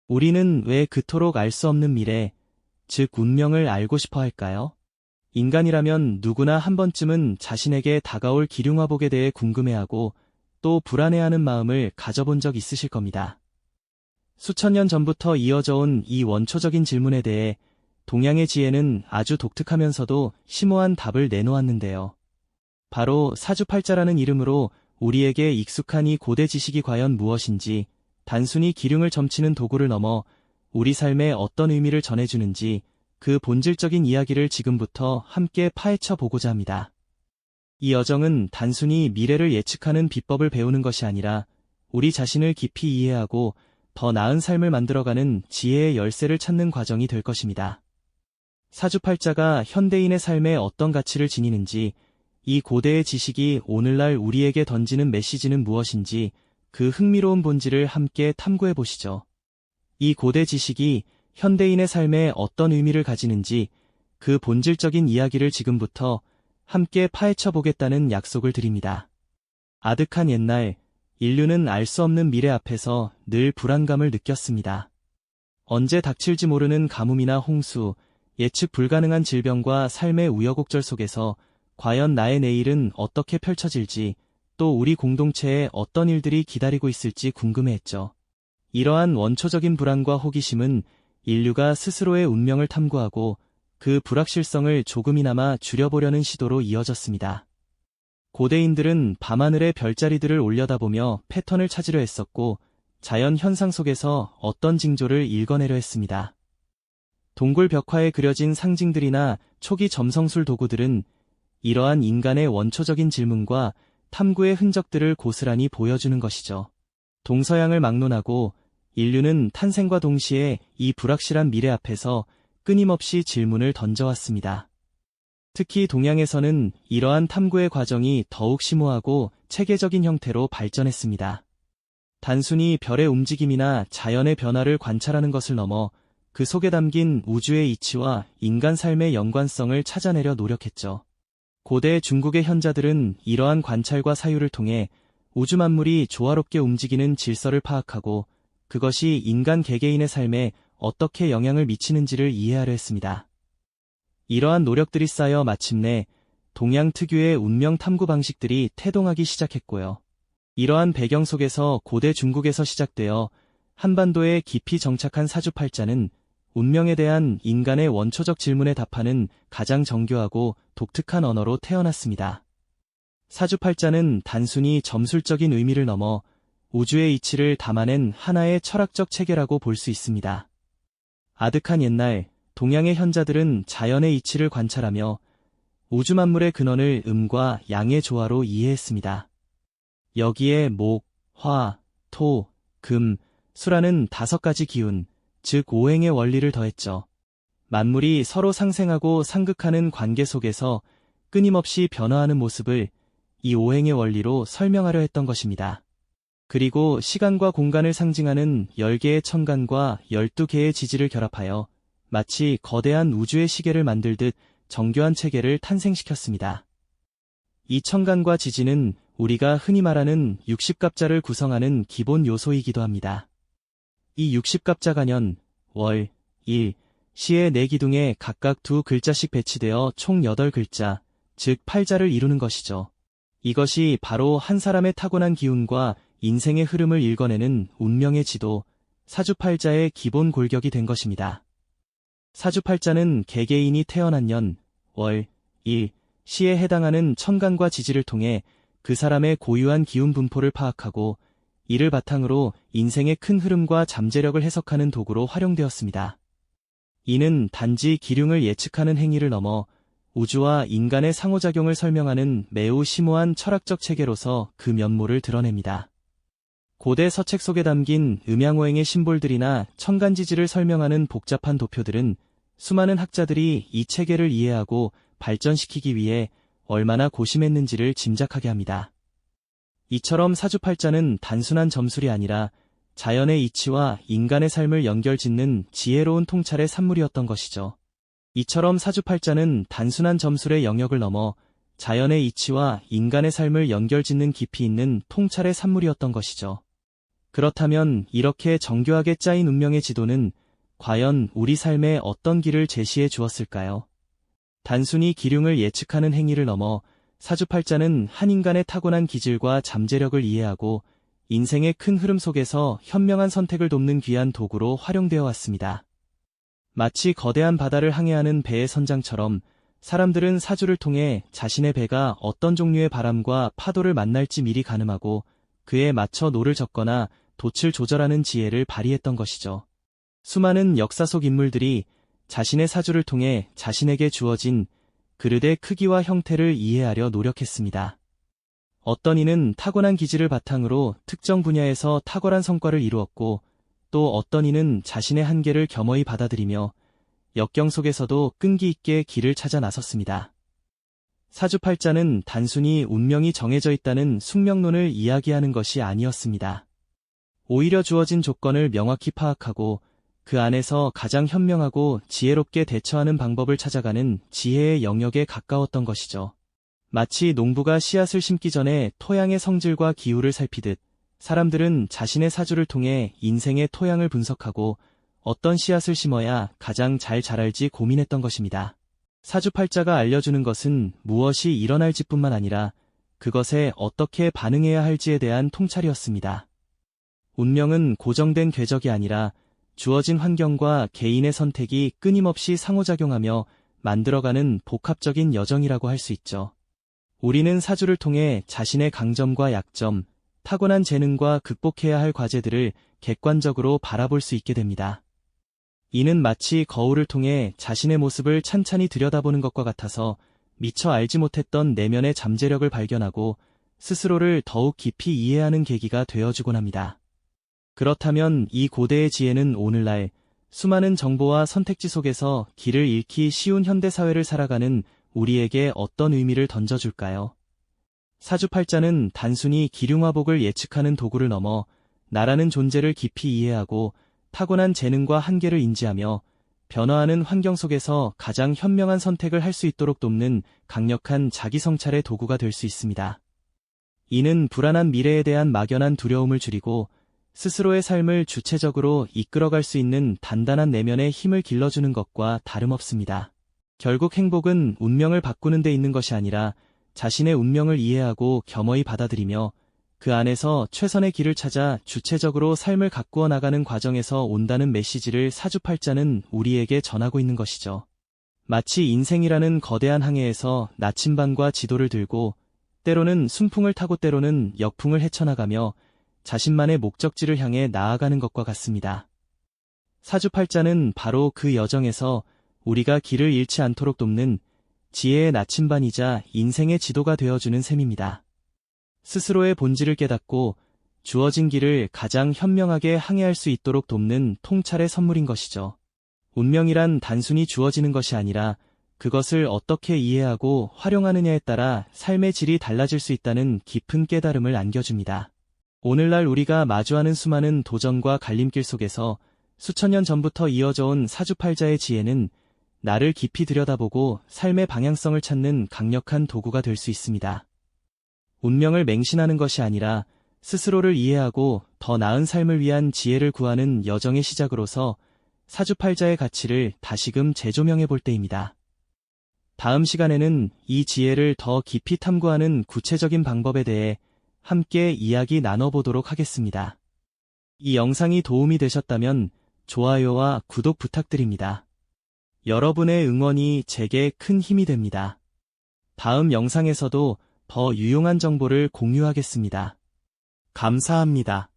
우리는 왜 그토록 알 수 없는 미래, 즉 운명을 알고 싶어 할까요? 인간이라면 누구나 한 번쯤은 자신에게 다가올 기륭화복에 대해 궁금해하고 또 불안해하는 마음을 가져본 적 있으실 겁니다. 수천 년 전부터 이어져 온 이 원초적인 질문에 대해 동양의 지혜는 아주 독특하면서도 심오한 답을 내놓았는데요. 바로 사주팔자라는 이름으로 우리에게 익숙한 이 고대 지식이 과연 무엇인지, 단순히 기륭을 점치는 도구를 넘어 우리 삶에 어떤 의미를 전해주는지 그 본질적인 이야기를 지금부터 함께 파헤쳐 보고자 합니다. 이 여정은 단순히 미래를 예측하는 비법을 배우는 것이 아니라 우리 자신을 깊이 이해하고 더 나은 삶을 만들어가는 지혜의 열쇠를 찾는 과정이 될 것입니다. 사주팔자가 현대인의 삶에 어떤 가치를 지니는지, 이 고대의 지식이 오늘날 우리에게 던지는 메시지는 무엇인지 그 흥미로운 본질을 함께 탐구해 보시죠. 이 고대 지식이 현대인의 삶에 어떤 의미를 가지는지 그 본질적인 이야기를 지금부터 함께 파헤쳐 보겠다는 약속을 드립니다. 아득한 옛날, 인류는 알 수 없는 미래 앞에서 늘 불안감을 느꼈습니다. 언제 닥칠지 모르는 가뭄이나 홍수, 예측 불가능한 질병과 삶의 우여곡절 속에서 과연 나의 내일은 어떻게 펼쳐질지, 또 우리 공동체에 어떤 일들이 기다리고 있을지 궁금해했죠. 이러한 원초적인 불안과 호기심은 인류가 스스로의 운명을 탐구하고 그 불확실성을 조금이나마 줄여보려는 시도로 이어졌습니다. 고대인들은 밤하늘의 별자리들을 올려다보며 패턴을 찾으려 했었고, 자연 현상 속에서 어떤 징조를 읽어내려 했습니다. 동굴 벽화에 그려진 상징들이나 초기 점성술 도구들은 이러한 인간의 원초적인 질문과 탐구의 흔적들을 고스란히 보여주는 것이죠. 동서양을 막론하고 인류는 탄생과 동시에 이 불확실한 미래 앞에서 끊임없이 질문을 던져왔습니다. 특히 동양에서는 이러한 탐구의 과정이 더욱 심오하고 체계적인 형태로 발전했습니다. 단순히 별의 움직임이나 자연의 변화를 관찰하는 것을 넘어 그 속에 담긴 우주의 이치와 인간 삶의 연관성을 찾아내려 노력했죠. 고대 중국의 현자들은 이러한 관찰과 사유를 통해 우주 만물이 조화롭게 움직이는 질서를 파악하고 그것이 인간 개개인의 삶에 어떻게 영향을 미치는지를 이해하려 했습니다. 이러한 노력들이 쌓여 마침내 동양 특유의 운명 탐구 방식들이 태동하기 시작했고요. 이러한 배경 속에서 고대 중국에서 시작되어 한반도에 깊이 정착한 사주팔자는 운명에 대한 인간의 원초적 질문에 답하는 가장 정교하고 독특한 언어로 태어났습니다. 사주팔자는 단순히 점술적인 의미를 넘어 우주의 이치를 담아낸 하나의 철학적 체계라고 볼 수 있습니다. 아득한 옛날, 동양의 현자들은 자연의 이치를 관찰하며 우주 만물의 근원을 음과 양의 조화로 이해했습니다. 여기에 목, 화, 토, 금, 수라는 5가지 기운, 즉 오행의 원리를 더했죠. 만물이 서로 상생하고 상극하는 관계 속에서 끊임없이 변화하는 모습을 이 오행의 원리로 설명하려 했던 것입니다. 그리고 시간과 공간을 상징하는 10개의 천간과 12개의 지지를 결합하여 마치 거대한 우주의 시계를 만들듯 정교한 체계를 탄생시켰습니다. 이 천간과 지지는 우리가 흔히 말하는 60갑자를 구성하는 기본 요소이기도 합니다. 이 60갑자가 년, 월, 일, 시의 4기둥에 각각 2글자씩 배치되어 총 8글자, 즉 8자를 이루는 것이죠. 이것이 바로 한 사람의 타고난 기운과 인생의 흐름을 읽어내는 운명의 지도, 사주팔자의 기본 골격이 된 것입니다. 사주팔자는 개개인이 태어난 년, 월, 일, 시에 해당하는 천간과 지지를 통해 그 사람의 고유한 기운 분포를 파악하고 이를 바탕으로 인생의 큰 흐름과 잠재력을 해석하는 도구로 활용되었습니다. 이는 단지 기륭을 예측하는 행위를 넘어 우주와 인간의 상호작용을 설명하는 매우 심오한 철학적 체계로서 그 면모를 드러냅니다. 고대 서책 속에 담긴 음양오행의 심볼들이나 천간지지를 설명하는 복잡한 도표들은 수많은 학자들이 이 체계를 이해하고 발전시키기 위해 얼마나 고심했는지를 짐작하게 합니다. 이처럼 사주팔자는 단순한 점술이 아니라 자연의 이치와 인간의 삶을 연결짓는 지혜로운 통찰의 산물이었던 것이죠. 이처럼 사주팔자는 단순한 점술의 영역을 넘어 자연의 이치와 인간의 삶을 연결짓는 깊이 있는 통찰의 산물이었던 것이죠. 그렇다면 이렇게 정교하게 짜인 운명의 지도는 과연 우리 삶에 어떤 길을 제시해 주었을까요? 단순히 기륭을 예측하는 행위를 넘어 사주팔자는 한 인간의 타고난 기질과 잠재력을 이해하고 인생의 큰 흐름 속에서 현명한 선택을 돕는 귀한 도구로 활용되어 왔습니다. 마치 거대한 바다를 항해하는 배의 선장처럼 사람들은 사주를 통해 자신의 배가 어떤 종류의 바람과 파도를 만날지 미리 가늠하고 그에 맞춰 노를 젓거나 돛을 조절하는 지혜를 발휘했던 것이죠. 수많은 역사 속 인물들이 자신의 사주를 통해 자신에게 주어진 그릇의 크기와 형태를 이해하려 노력했습니다. 어떤 이는 타고난 기질을 바탕으로 특정 분야에서 탁월한 성과를 이루었고, 또 어떤 이는 자신의 한계를 겸허히 받아들이며 역경 속에서도 끈기 있게 길을 찾아 나섰습니다. 사주팔자는 단순히 운명이 정해져 있다는 숙명론을 이야기하는 것이 아니었습니다. 오히려 주어진 조건을 명확히 파악하고 그 안에서 가장 현명하고 지혜롭게 대처하는 방법을 찾아가는 지혜의 영역에 가까웠던 것이죠. 마치 농부가 씨앗을 심기 전에 토양의 성질과 기후를 살피듯 사람들은 자신의 사주를 통해 인생의 토양을 분석하고 어떤 씨앗을 심어야 가장 잘 자랄지 고민했던 것입니다. 사주팔자가 알려주는 것은 무엇이 일어날지뿐만 아니라 그것에 어떻게 반응해야 할지에 대한 통찰이었습니다. 운명은 고정된 궤적이 아니라 주어진 환경과 개인의 선택이 끊임없이 상호작용하며 만들어가는 복합적인 여정이라고 할 수 있죠. 우리는 사주를 통해 자신의 강점과 약점, 타고난 재능과 극복해야 할 과제들을 객관적으로 바라볼 수 있게 됩니다. 이는 마치 거울을 통해 자신의 모습을 찬찬히 들여다보는 것과 같아서 미처 알지 못했던 내면의 잠재력을 발견하고 스스로를 더욱 깊이 이해하는 계기가 되어주곤 합니다. 그렇다면 이 고대의 지혜는 오늘날 수많은 정보와 선택지 속에서 길을 잃기 쉬운 현대사회를 살아가는 우리에게 어떤 의미를 던져줄까요? 사주팔자는 단순히 기륭화복을 예측하는 도구를 넘어 나라는 존재를 깊이 이해하고 타고난 재능과 한계를 인지하며 변화하는 환경 속에서 가장 현명한 선택을 할 수 있도록 돕는 강력한 자기성찰의 도구가 될 수 있습니다. 이는 불안한 미래에 대한 막연한 두려움을 줄이고 스스로의 삶을 주체적으로 이끌어갈 수 있는 단단한 내면의 힘을 길러주는 것과 다름없습니다. 결국 행복은 운명을 바꾸는 데 있는 것이 아니라 자신의 운명을 이해하고 겸허히 받아들이며 그 안에서 최선의 길을 찾아 주체적으로 삶을 가꾸어 나가는 과정에서 온다는 메시지를 사주팔자는 우리에게 전하고 있는 것이죠. 마치 인생이라는 거대한 항해에서 나침반과 지도를 들고 때로는 순풍을 타고 때로는 역풍을 헤쳐나가며 자신만의 목적지를 향해 나아가는 것과 같습니다. 사주팔자는 바로 그 여정에서 우리가 길을 잃지 않도록 돕는 지혜의 나침반이자 인생의 지도가 되어주는 셈입니다. 스스로의 본질을 깨닫고 주어진 길을 가장 현명하게 항해할 수 있도록 돕는 통찰의 선물인 것이죠. 운명이란 단순히 주어지는 것이 아니라 그것을 어떻게 이해하고 활용하느냐에 따라 삶의 질이 달라질 수 있다는 깊은 깨달음을 안겨줍니다. 오늘날 우리가 마주하는 수많은 도전과 갈림길 속에서 수천 년 전부터 이어져 온 사주팔자의 지혜는 나를 깊이 들여다보고 삶의 방향성을 찾는 강력한 도구가 될 수 있습니다. 운명을 맹신하는 것이 아니라 스스로를 이해하고 더 나은 삶을 위한 지혜를 구하는 여정의 시작으로서 사주팔자의 가치를 다시금 재조명해 볼 때입니다. 다음 시간에는 이 지혜를 더 깊이 탐구하는 구체적인 방법에 대해 함께 이야기 나눠보도록 하겠습니다. 이 영상이 도움이 되셨다면 좋아요와 구독 부탁드립니다. 여러분의 응원이 제게 큰 힘이 됩니다. 다음 영상에서도 더 유용한 정보를 공유하겠습니다. 감사합니다.